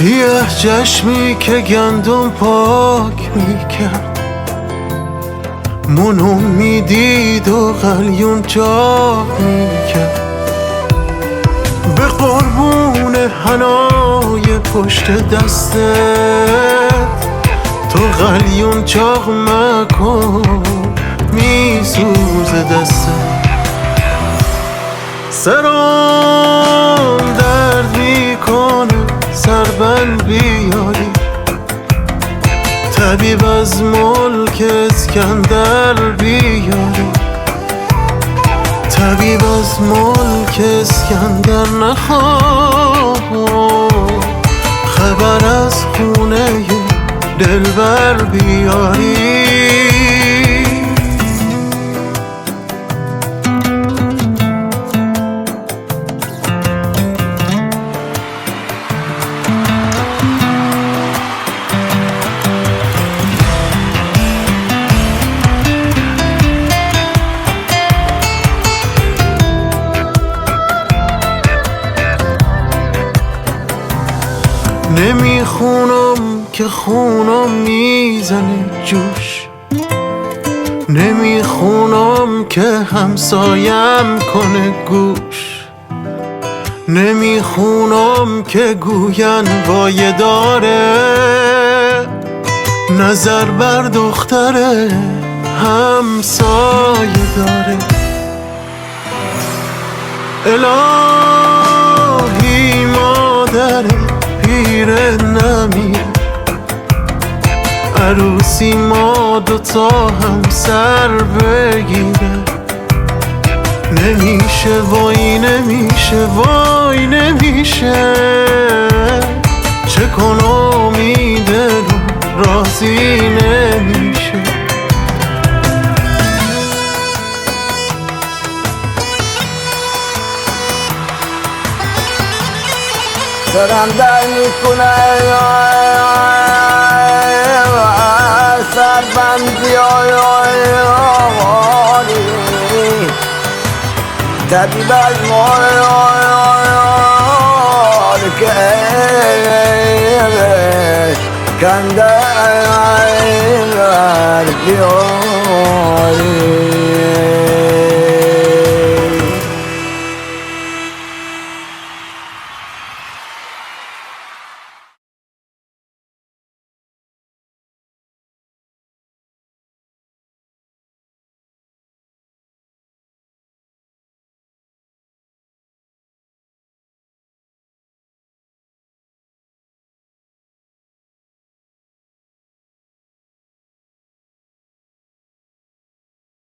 سیاه چشمی که گندم پاک میکرد، منو میدید و قلیون چاک میکرد. به قربون حنای پشت دستت تو قلیون چاق مکن، میسوزه دستت. سرام درد میکنه سربند بیاری، طبیب از ملک اسکندر بیاری، طبیب از ملک اسکندر. نخواه خبر از خونه دلبر بیاری. نمیخونم که خونم میزنه جوش، نمیخونم که همسایم کنه گوش، نمیخونم که گوین وایه داره، نظر بر دختره همسایه داره. الهی مادر پیره نمیره، عروسی ما دوتا هم سر بگیره. نمیشه وای نمیشه وای نمیشه، چه کنم این دل راضی نمیشه. سرم در میکنه سربندی آواری، طبیب از مال که کنده